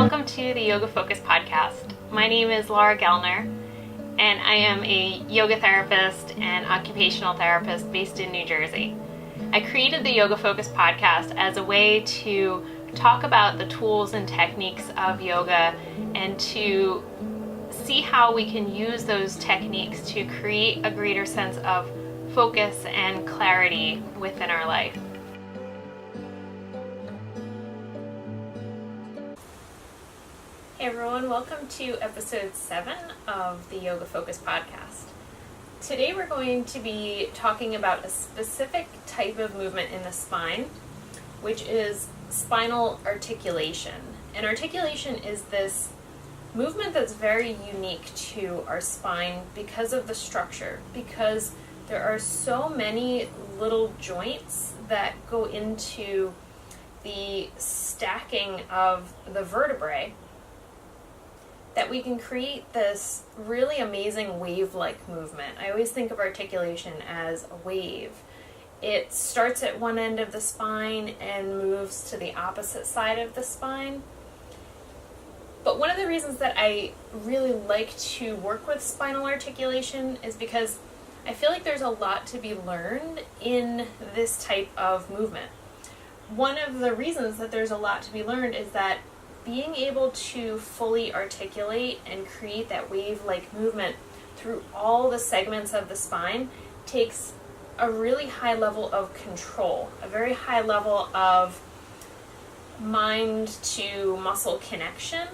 welcome to the Yoga Focus podcast. My name is Laura Goellner, and I am a yoga therapist and occupational therapist based in New Jersey. I created the Yoga Focus podcast as a way to talk about the tools and techniques of yoga and to see how we can use those techniques to create a greater sense of focus and clarity within our life. Hey everyone, welcome to episode 7 of the Yoga Focus podcast. Today we're going to be talking about a specific type of movement in the spine, which is spinal articulation. And articulation is this movement that's very unique to our spine because of the structure, because there are so many little joints that go into the stacking of the vertebrae that we can create this really amazing wave-like movement. I always think of articulation as a wave. It starts at one end of the spine and moves to the opposite side of the spine. But one of the reasons that I really like to work with spinal articulation is because I feel like there's a lot to be learned in this type of movement. One of the reasons that there's a lot to be learned is that being able to fully articulate and create that wave-like movement through all the segments of the spine takes a really high level of control, a very high level of mind to muscle connection.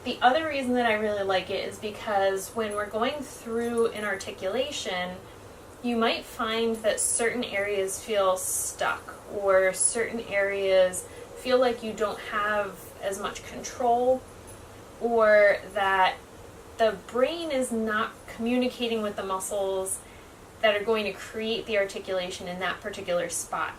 The other reason that I really like it is because when we're going through an articulation, you might find that certain areas feel stuck or certain areas feel like you don't have as much control, or that the brain is not communicating with the muscles that are going to create the articulation in that particular spot.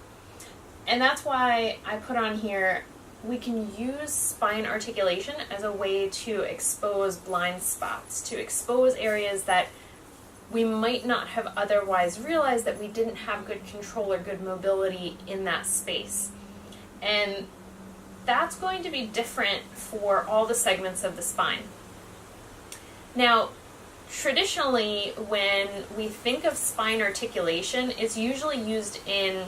And that's why I put on here, we can use spine articulation as a way to expose blind spots, to expose areas that we might not have otherwise realized that we didn't have good control or good mobility in that space. And that's going to be different for all the segments of the spine. Now, traditionally, when we think of spine articulation, it's usually used in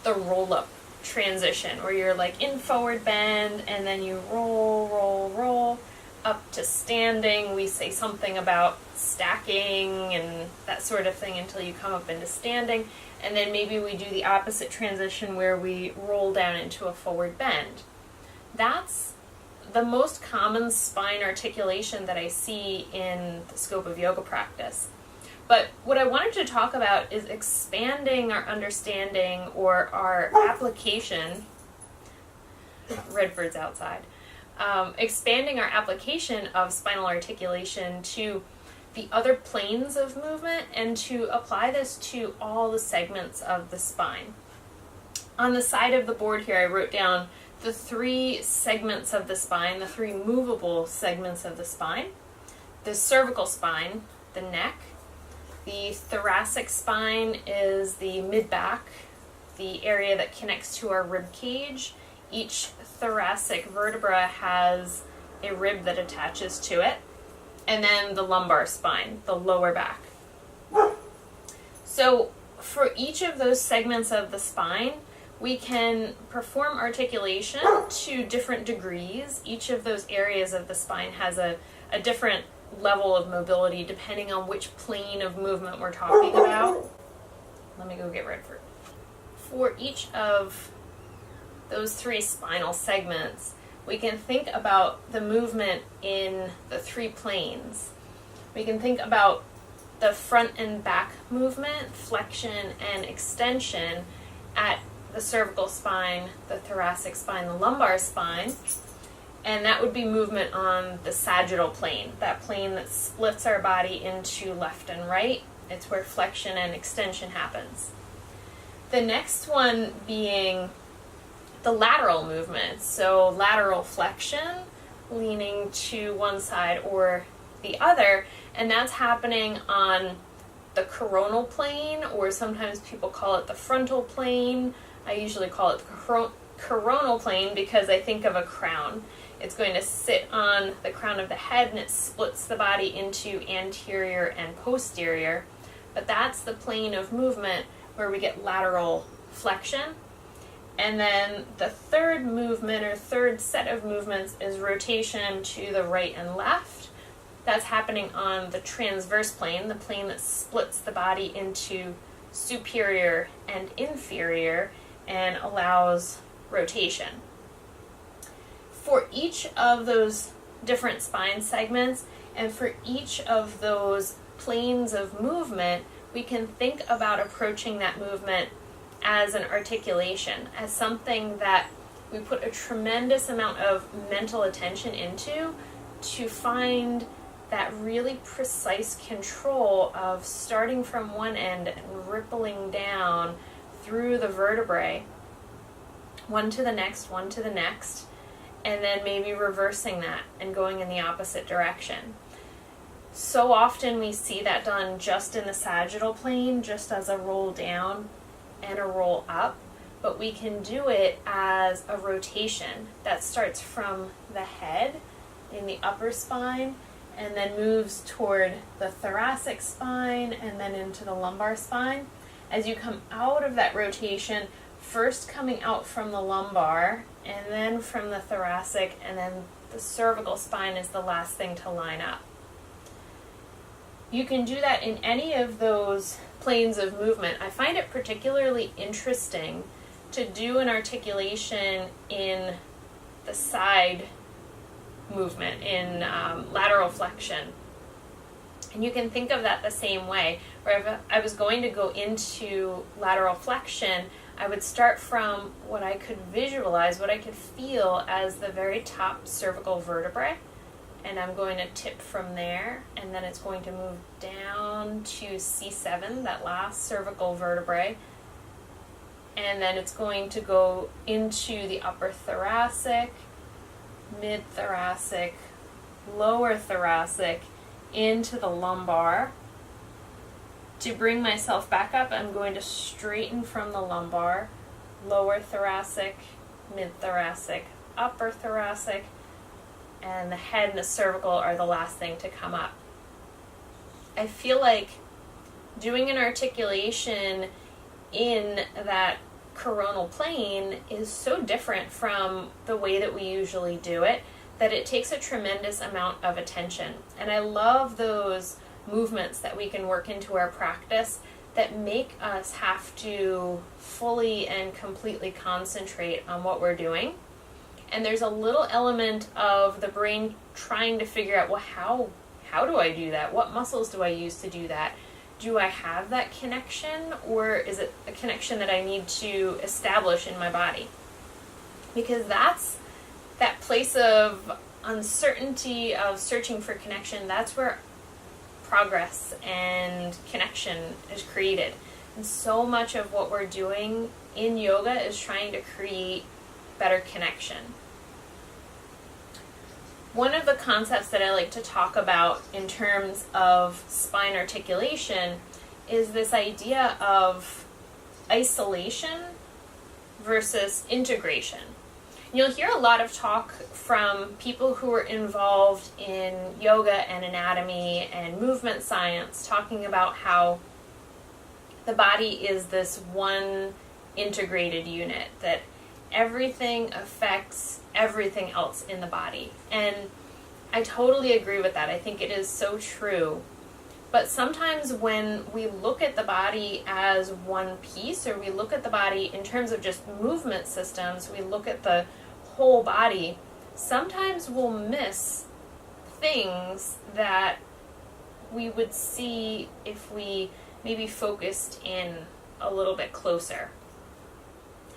the roll-up transition, where you're like in forward bend, and then you roll, up to standing. We say something about stacking and that sort of thing until you come up into standing. And then maybe we do the opposite transition where we roll down into a forward bend. That's the most common spine articulation that I see in the scope of yoga practice. But what I wanted to talk about is expanding our understanding or our application. Redford's outside. Expanding our application of spinal articulation to the other planes of movement and to apply this to all the segments of the spine. On the side of the board here, I wrote down the 3 segments of the spine, the 3 movable segments of the spine: the cervical spine, the neck; the thoracic spine is the mid-back, the area that connects to our rib cage. Each thoracic vertebra has a rib that attaches to it. And then the lumbar spine, the lower back. So for each of those segments of the spine, we can perform articulation to different degrees. Each of those areas of the spine has a different level of mobility depending on which plane of movement we're talking about. Let me go get Redford. For each of those 3 spinal segments, we can think about the movement in the 3 planes. We can think about the front and back movement, flexion and extension at the cervical spine, the thoracic spine, the lumbar spine, and that would be movement on the sagittal plane, that plane that splits our body into left and right. It's where flexion and extension happens. The next one being the lateral movement, so lateral flexion, leaning to one side or the other, and that's happening on the coronal plane, or sometimes people call it the frontal plane. I usually call it the coronal plane because I think of a crown. It's going to sit on the crown of the head and it splits the body into anterior and posterior. But that's the plane of movement where we get lateral flexion. And then the third movement or third set of movements is rotation to the right and left. That's happening on the transverse plane, the plane that splits the body into superior and inferior and allows rotation. For each of those different spine segments and for each of those planes of movement, we can think about approaching that movement as an articulation, as something that we put a tremendous amount of mental attention into to find that really precise control of starting from one end and rippling down through the vertebrae, one to the next, and then maybe reversing that and going in the opposite direction. So often we see that done just in the sagittal plane, just as a roll down and a roll up, but we can do it as a rotation that starts from the head in the upper spine and then moves toward the thoracic spine and then into the lumbar spine. As you come out of that rotation, first coming out from the lumbar and then from the thoracic, and then the cervical spine is the last thing to line up. You can do that in any of those planes of movement. I find it particularly interesting to do an articulation in the side movement, in lateral flexion. And you can think of that the same way, where if I was going to go into lateral flexion, I would start from what I could visualize, what I could feel as the very top cervical vertebrae, and I'm going to tip from there, and then it's going to move down to C7, that last cervical vertebrae, and then it's going to go into the upper thoracic, mid-thoracic, lower thoracic, into the lumbar. To bring myself back up, I'm going to straighten from the lumbar, lower thoracic, mid-thoracic, upper thoracic, and the head and the cervical are the last thing to come up. I feel like doing an articulation in that coronal plane is so different from the way that we usually do it that it takes a tremendous amount of attention. And I love those movements that we can work into our practice that make us have to fully and completely concentrate on what we're doing. And there's a little element of the brain trying to figure out, well, how do I do that? What muscles do I use to do that? Do I have that connection, or is it a connection that I need to establish in my body? Because that's that place of uncertainty, of searching for connection. That's where progress and connection is created. And so much of what we're doing in yoga is trying to create better connection. One of the concepts that I like to talk about in terms of spine articulation is this idea of isolation versus integration. You'll hear a lot of talk from people who are involved in yoga and anatomy and movement science, talking about how the body is this one integrated unit, that everything affects everything else in the body. And I totally agree with that. I think it is so true. But sometimes when we look at the body as one piece, or we look at the body in terms of just movement systems, we look at the whole body, sometimes we'll miss things that we would see if we maybe focused in a little bit closer.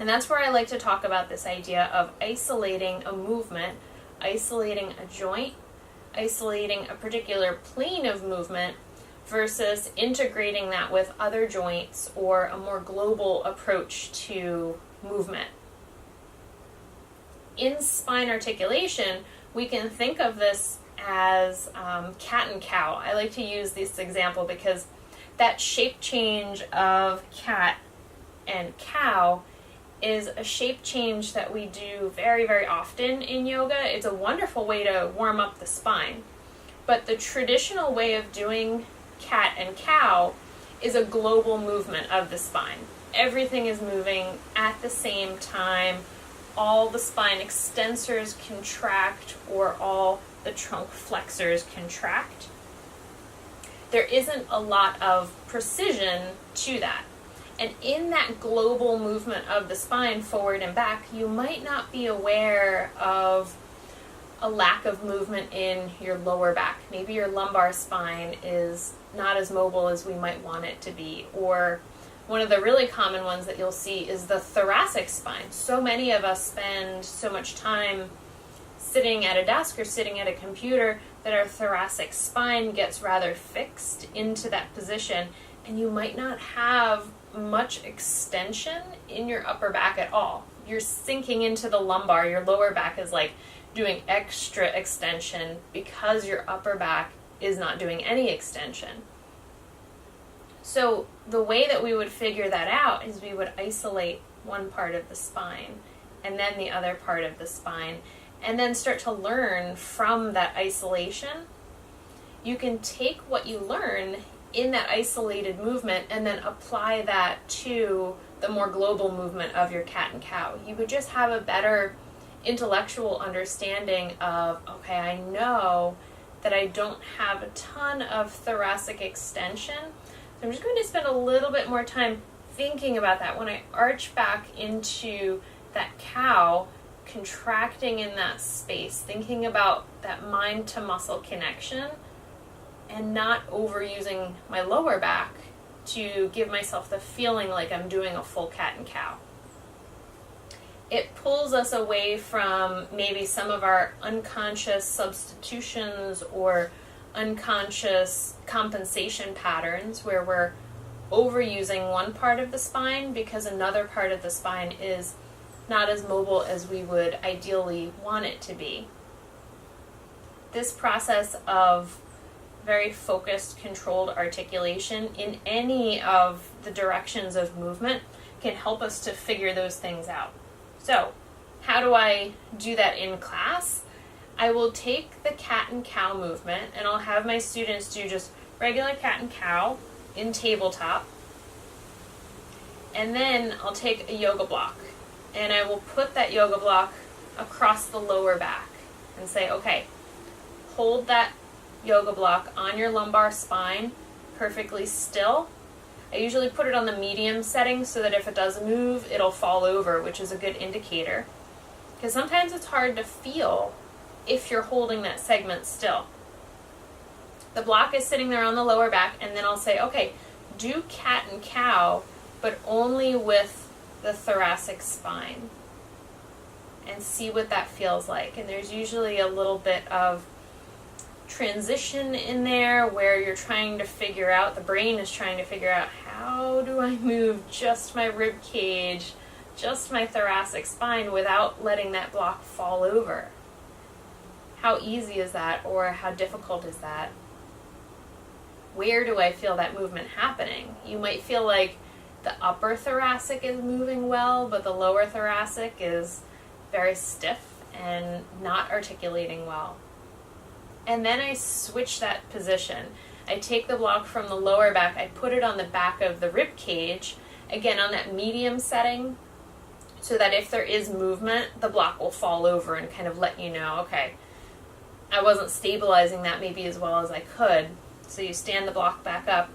And that's where I like to talk about this idea of isolating a movement, isolating a joint, isolating a particular plane of movement versus integrating that with other joints or a more global approach to movement. In spine articulation, we can think of this as cat and cow. I like to use this example because that shape change of cat and cow is a shape change that we do very, very often in yoga. It's a wonderful way to warm up the spine. But the traditional way of doing cat and cow is a global movement of the spine. Everything is moving at the same time. All the spine extensors contract, or all the trunk flexors contract. There isn't a lot of precision to that. And in that global movement of the spine forward and back, you might not be aware of a lack of movement in your lower back. Maybe your lumbar spine is not as mobile as we might want it to be. Or one of the really common ones that you'll see is the thoracic spine. So many of us spend so much time sitting at a desk or sitting at a computer that our thoracic spine gets rather fixed into that position, and you might not have much extension in your upper back at all. You're sinking into the lumbar. Your lower back is like doing extra extension because your upper back is not doing any extension. So the way that we would figure that out is we would isolate one part of the spine and then the other part of the spine, and then start to learn from that isolation. You can take what you learn in that isolated movement and then apply that to the more global movement of your cat and cow. You would just have a better intellectual understanding of, okay, I know that I don't have a ton of thoracic extension, so I'm just going to spend a little bit more time thinking about that. When I arch back into that cow, contracting in that space, thinking about that mind to muscle connection, and not overusing my lower back to give myself the feeling like I'm doing a full cat and cow. It pulls us away from maybe some of our unconscious substitutions or unconscious compensation patterns where we're overusing one part of the spine because another part of the spine is not as mobile as we would ideally want it to be. This process of very focused, controlled articulation in any of the directions of movement can help us to figure those things out. So, how do I do that in class? I will take the cat and cow movement and I'll have my students do just regular cat and cow in tabletop. And then I'll take a yoga block and I will put that yoga block across the lower back and say, okay, hold that yoga block on your lumbar spine perfectly still. I usually put it on the medium setting so that if it does move, it'll fall over, which is a good indicator. Because sometimes it's hard to feel if you're holding that segment still. The block is sitting there on the lower back, and then I'll say, okay, do cat and cow, but only with the thoracic spine. And see what that feels like. And there's usually a little bit of transition in there where you're trying to figure out, the brain is trying to figure out, how do I move just my rib cage, just my thoracic spine without letting that block fall over? How easy is that, or how difficult is that? Where do I feel that movement happening? You might feel like the upper thoracic is moving well, but the lower thoracic is very stiff and not articulating well. And then I switch that position. I take the block from the lower back, I put it on the back of the rib cage, again on that medium setting, so that if there is movement, the block will fall over and kind of let you know, okay, I wasn't stabilizing that maybe as well as I could. So you stand the block back up,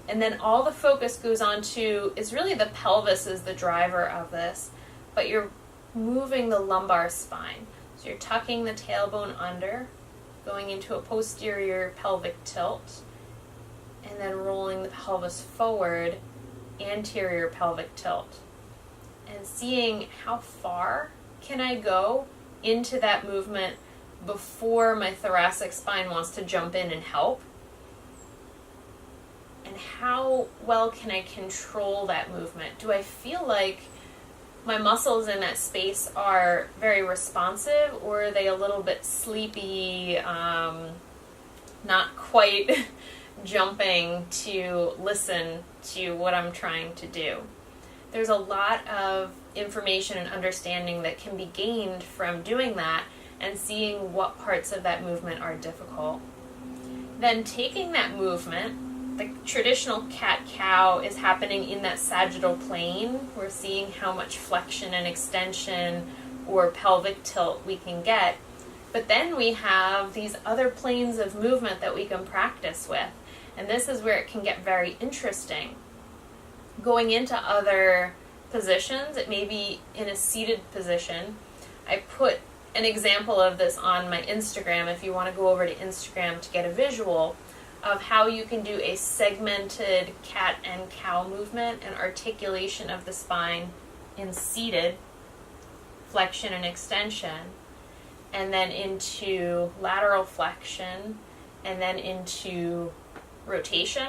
and then all the focus goes on to, is really the pelvis is the driver of this, but you're moving the lumbar spine. So you're tucking the tailbone under, going into a posterior pelvic tilt, and then rolling the pelvis forward, anterior pelvic tilt. And seeing how far can I go into that movement before my thoracic spine wants to jump in and help. And how well can I control that movement? Do I feel like my muscles in that space are very responsive, or are they a little bit sleepy, not quite jumping to listen to what I'm trying to do? There's a lot of information and understanding that can be gained from doing that and seeing what parts of that movement are difficult. Then taking that movement, the traditional cat-cow is happening in that sagittal plane. We're seeing how much flexion and extension or pelvic tilt we can get. But then we have these other planes of movement that we can practice with. And this is where it can get very interesting. Going into other positions, it may be in a seated position. I put an example of this on my Instagram if you want to go over to Instagram to get a visual of how you can do a segmented cat and cow movement and articulation of the spine in seated, flexion and extension, and then into lateral flexion, and then into rotation.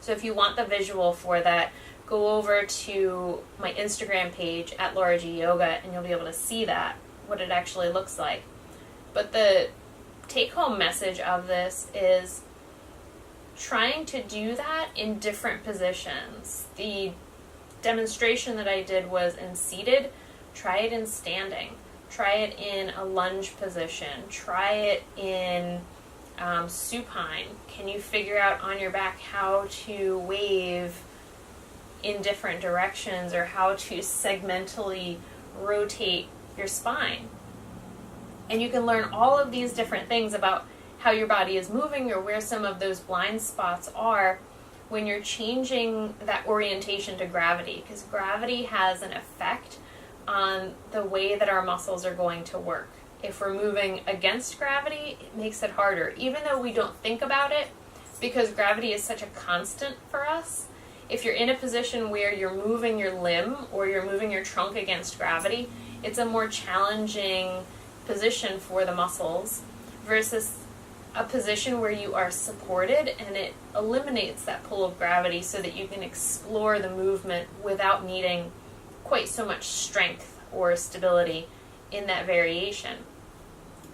So if you want the visual for that, go over to my Instagram page at LauraGyoga and you'll be able to see that, what it actually looks like. But the take-home message of this is trying to do that in different positions. The demonstration that I did was in seated. Try it in standing. Try it in a lunge position. Try it in supine. Can you figure out on your back how to wave in different directions or how to segmentally rotate your spine? And you can learn all of these different things about how your body is moving or where some of those blind spots are when you're changing that orientation to gravity, because gravity has an effect on the way that our muscles are going to work. If we're moving against gravity, it makes it harder, even though we don't think about it, because gravity is such a constant for us. If you're in a position where you're moving your limb or you're moving your trunk against gravity, it's a more challenging position for the muscles versus a position where you are supported, and it eliminates that pull of gravity so that you can explore the movement without needing quite so much strength or stability in that variation.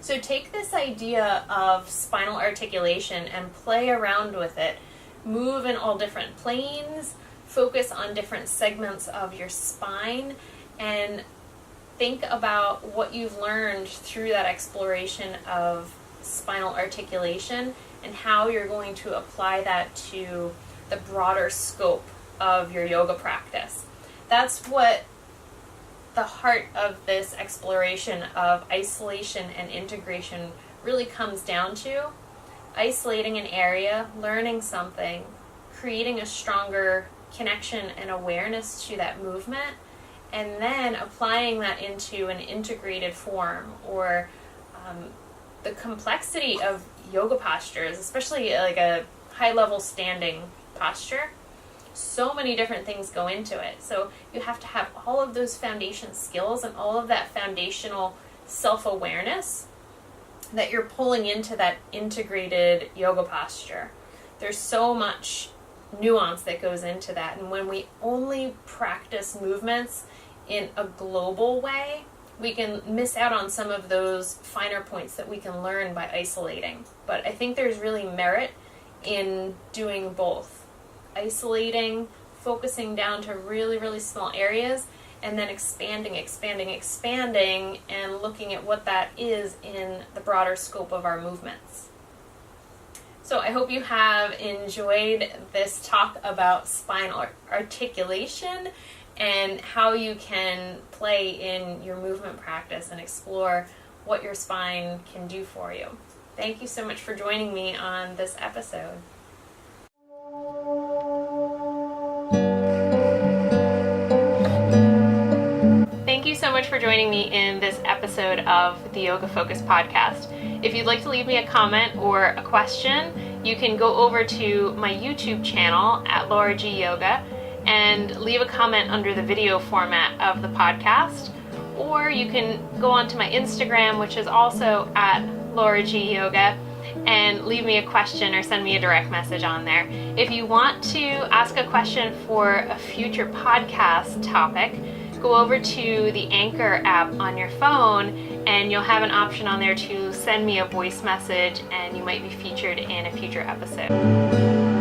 So take this idea of spinal articulation and play around with it. Move in all different planes, focus on different segments of your spine, and think about what you've learned through that exploration of spinal articulation and how you're going to apply that to the broader scope of your yoga practice. That's what the heart of this exploration of isolation and integration really comes down to. Isolating an area, learning something, creating a stronger connection and awareness to that movement, and then applying that into an integrated form, or the complexity of yoga postures, especially like a high-level standing posture. So many different things go into it. So you have to have all of those foundation skills and all of that foundational self-awareness that you're pulling into that integrated yoga posture. There's so much nuance that goes into that. And when we only practice movements in a global way, we can miss out on some of those finer points that we can learn by isolating. But I think there's really merit in doing both. Isolating, focusing down to really, really small areas, and then expanding, and looking at what that is in the broader scope of our movements. So I hope you have enjoyed this talk about spinal articulation and how you can play in your movement practice and explore what your spine can do for you. Thank you so much for joining me on this episode. Thank you so much for joining me in this episode of the Yoga Focus podcast. If you'd like to leave me a comment or a question, you can go over to my YouTube channel at LauraGyoga and leave a comment under the video format of the podcast. Or you can go onto my Instagram, which is also at LauraGyoga, and leave me a question or send me a direct message on there. If you want to ask a question for a future podcast topic, go over to the Anchor app on your phone and you'll have an option on there to send me a voice message and you might be featured in a future episode.